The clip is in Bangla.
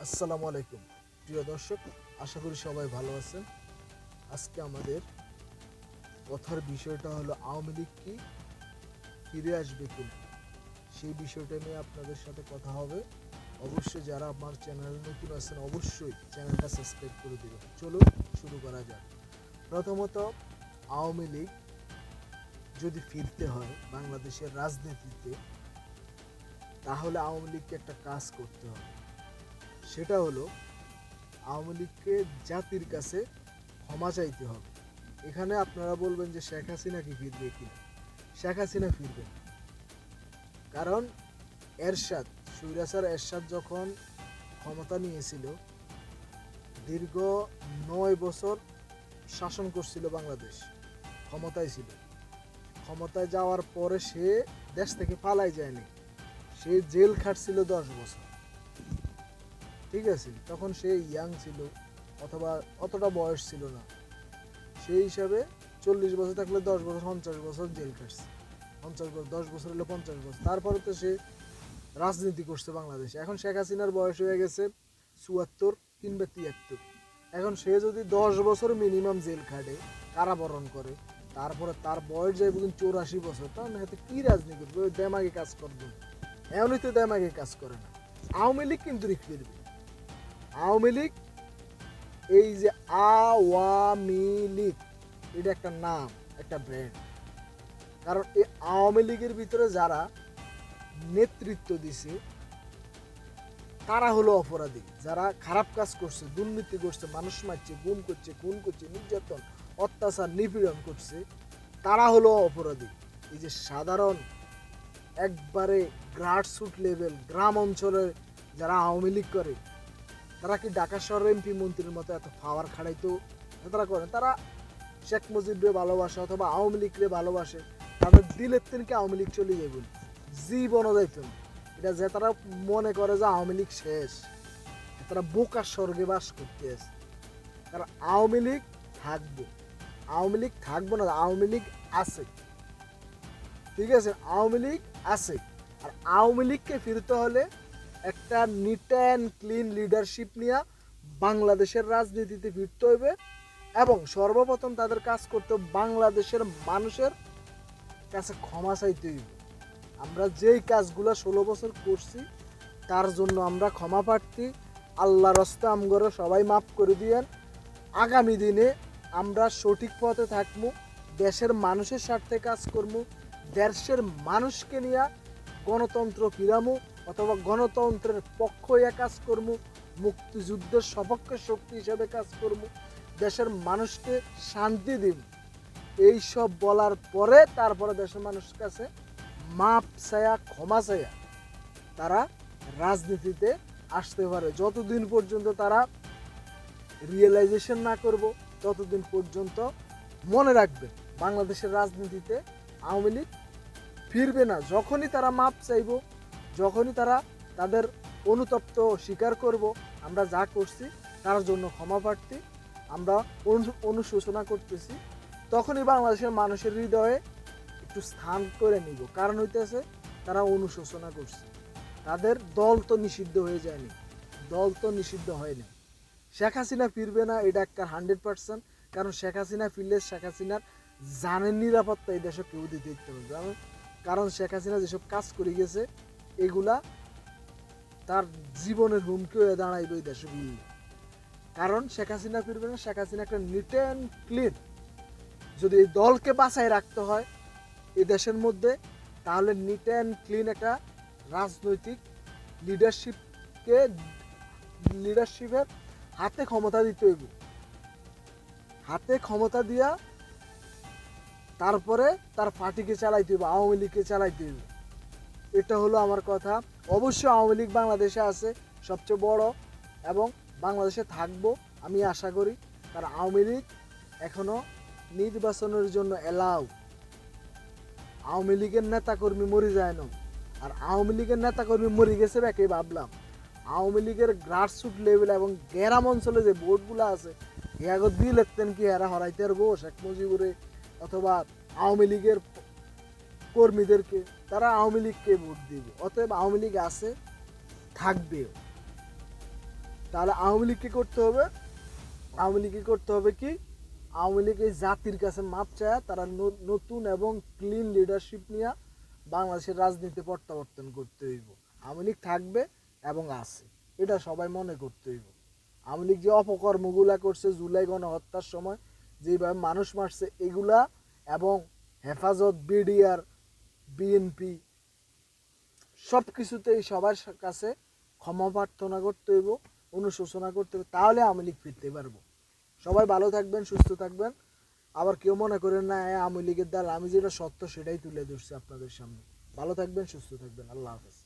আসসালামু আলাইকুম প্রিয় দর্শক, আশা করি সবাই ভালো আছেন। আজকে আমাদের কথার বিষয়টা হলো আওয়ামী লীগ কি ফিরে আসবে কিনা, সেই বিষয়টা নিয়ে আপনাদের সাথে কথা হবে। অবশ্যই যারা আমার চ্যানেলে নতুন আছেন অবশ্যই চ্যানেলটা সাবস্ক্রাইব করে দেবেন। চলুন শুরু করা যাক। প্রথমত, আওয়ামী লীগ যদি ফিরতে হয় বাংলাদেশের রাজনীতিতে, তাহলে আওয়ামী লীগকে একটা কাজ করতে হবে। সেটা হলো আওয়ামী লীগকে জাতির কাছে ক্ষমা চাইতে হবে। এখানে আপনারা বলবেন যে শেখ হাসিনা কি ফিরবে কিনা। শেখ হাসিনা ফিরবে না। কারণ এরশাদ, স্বৈরাচার এরশাদ যখন ক্ষমতা নিয়েছিল, দীর্ঘ 9 বছর শাসন করছিল বাংলাদেশ, ক্ষমতায় ছিল। ক্ষমতায় যাওয়ার পরে সে দেশ থেকে পালাই যায়নি, সে জেল খাটছিল 10 বছর। ঠিক আছে, তখন সে ইয়াং ছিল অথবা অতটা বয়স ছিল না। সেই হিসাবে 40 বছর থাকলে 10 বছর 50 বছর জেল কাটছে। 50 বছর, 10 বছর হলে 50 বছর। তারপরে তো সে রাজনীতি করছে বাংলাদেশে। এখন শেখ হাসিনার বয়স হয়ে গেছে 74 কিংবা 73। এখন সে যদি 10 বছর মিনিমাম জেল খাটে, কারাবরণ করে, তারপরে তার বয়স যায় বুঝুন 84 বছর, তাহলে হাতে কি রাজনীতি করবে? ওই দেমাগে কাজ করবে না। এমনই তো দেমাগে কাজ করে না। আওয়ামী লীগ কিন্তু ফিরবে। আওয়ামী লীগ, এই যে আওয়ামী লীগ, এটা একটা নাম, একটা ব্র্যান্ড। কারণ এই আওয়ামী লীগের ভিতরে যারা নেতৃত্ব দিছে তারা হলো অপরাধী। যারা খারাপ কাজ করছে, দুর্নীতি করছে, মানুষ মারছে, খুন করছে, নির্যাতন, অত্যাচার, নিপীড়ন করছে, তারা হলো অপরাধী। এই যে সাধারণ একবারে গ্রাসরুট লেভেল, গ্রাম অঞ্চলে যারা আওয়ামী লীগ করে, তারা কি ঢাকা শহরের এমপি মন্ত্রীর মতো এত পাওয়ার খাড়াইতো? তারা করে, তারা শেখ মুজিবরে ভালোবাসে অথবা আওয়ামী লীগরে ভালোবাসে। তাদের দিলের তিনকে আওয়ামী লীগ চলে যাইব, জীবনও যাইত না। এটা যে তারা মনে করে যে আওয়ামী লীগ শেষ, তারা বোকার স্বর্গে বাস করতে আছে। কারণ আওয়ামী লীগ থাকবো, আওয়ামী লীগ থাকবো না, আওয়ামী লীগ আছে। ঠিক আছে, আওয়ামী লীগ আছে। আর আওয়ামী লীগকে ফিরতে হলে একটা নিট অ্যান্ড ক্লিন লিডারশিপ নিয়ে বাংলাদেশের রাজনীতিতে ফিরতে হবে। এবং সর্বপ্রথম তাদের কাজ করতে বাংলাদেশের মানুষের কাছে ক্ষমা চাইতে হইব। আমরা যেই কাজগুলো 16 বছর করছি তার জন্য আমরা ক্ষমা প্রার্থী। আল্লাহর রাস্তা আমগরে সবাই মাফ করে দিয়েন। আগামী দিনে আমরা সঠিক পথে থাকবো, দেশের মানুষের স্বার্থে কাজ করবো, দেশের মানুষকে নিয়ে গণতন্ত্র ফিরামু অথবা গণতন্ত্রের পক্ষ হয়ে কাজ করবো, মুক্তিযুদ্ধের সপক্ষে শক্তি হিসেবে কাজ করবো, দেশের মানুষকে শান্তি দিব। এইসব বলার পরে তারপরে দেশের মানুষের কাছে মাপ চায়া, ক্ষমা চায়া তারা রাজনীতিতে আসতে পারে। যতদিন পর্যন্ত তারা রিয়েলাইজেশন না করব, ততদিন পর্যন্ত মনে রাখবেন বাংলাদেশের রাজনীতিতে আওয়ামী লীগ ফিরবে না। যখনই তারা মাপ চাইব, যখনই তারা তাদের অনুতপ্ত স্বীকার করব, আমরা যা করছি তার জন্য ক্ষমা প্রার্থী, আমরা অনুশোচনা করতেছি, তখনই বাংলাদেশের মানুষের হৃদয়ে একটু স্থান করে নিব। কারণ হইতেছে তারা অনুশোচনা করছে। তাদের দল তো নিষিদ্ধ হয়ে যায়নি, দল তো নিষিদ্ধ হয়নি। শেখ হাসিনা ফিরবে না এটা একটা 100%। কারণ শেখ হাসিনা ফিরলে শেখ হাসিনার জানের নিরাপত্তা এই দেশে কেউ দিতে ইচ্ছে করবে। কারণ শেখ হাসিনা যেসব কাজ করে গেছে এগুলা তার জীবনের হুমকি হয়ে দাঁড়াইবে এই দেশে ফিরলে। কারণ শেখ হাসিনা ফিরবে না। শেখ হাসিনা একটা নিট অ্যান্ড ক্লিন, যদি এই দলকে বাঁচায় রাখতে হয় এই দেশের মধ্যে, তাহলে নিট অ্যান্ড ক্লিন একটা রাজনৈতিক লিডারশিপকে, লিডারশিপের হাতে ক্ষমতা দিতে হইব। হাতে ক্ষমতা দিয়া তারপরে তার পার্টিকে চালাইতে হইব, আওয়ামী লীগকে চালাইতে হইব। এটা হলো আমার কথা। অবশ্যই আওয়ামী লীগ বাংলাদেশে আছে, সবচেয়ে বড়, এবং বাংলাদেশে থাকবো আমি আশা করি। কারণ আওয়ামী লীগ এখনো নির্বাচনের জন্য এলাও। আওয়ামী লীগের নেতাকর্মী মরে যায় না। আর আওয়ামী লীগের নেতাকর্মী মরে গেছে একে ভাবলাম, আওয়ামী লীগের গ্রাসরুট লেভেল এবং গ্রাম অঞ্চলে যে ভোটগুলো আছে এগো দিয়ে লিখতেন কি এরা হরাইতে পারবো শেখ মুজিবুরে অথবা আওয়ামী লীগের কর্মীদেরকে? তারা আওয়ামী লীগকে ভোট দিবে। অতএব আওয়ামী লীগ আছে, থাকবেও। তাহলে আওয়ামী লীগকে করতে হবে, আওয়ামী লীগকে করতে হবে কি, আওয়ামী লীগ এই জাতির কাছে মাপ চায়, তারা নতুন এবং ক্লিন লিডারশিপ নিয়ে বাংলাদেশের রাজনীতি প্রত্যাবর্তন করতে হইব। আওয়ামী লীগ থাকবে এবং আছে, এটা সবাই মনে করতে হইব। আওয়ামী লীগ যে অপকর্মগুলা করছে জুলাই গণহত্যার সময়, যেভাবে মানুষ মারছে এগুলা, এবং হেফাজত, বিডিআর, বিএনপি সব কিছুতেই সবার কাছে ক্ষমা প্রার্থনা করতে হইব, অনুশোচনা করতে হবে, তাহলে আওয়ামী লীগ ফিরতে পারবো। সবাই ভালো থাকবেন, সুস্থ থাকবেন। আবার কেউ মনে করেন না আওয়ামী লীগের দল, আমি যেটা সত্য সেটাই তুলে ধরছি আপনাদের সামনে। ভালো থাকবেন, সুস্থ থাকবেন, আল্লাহ হাফেজ।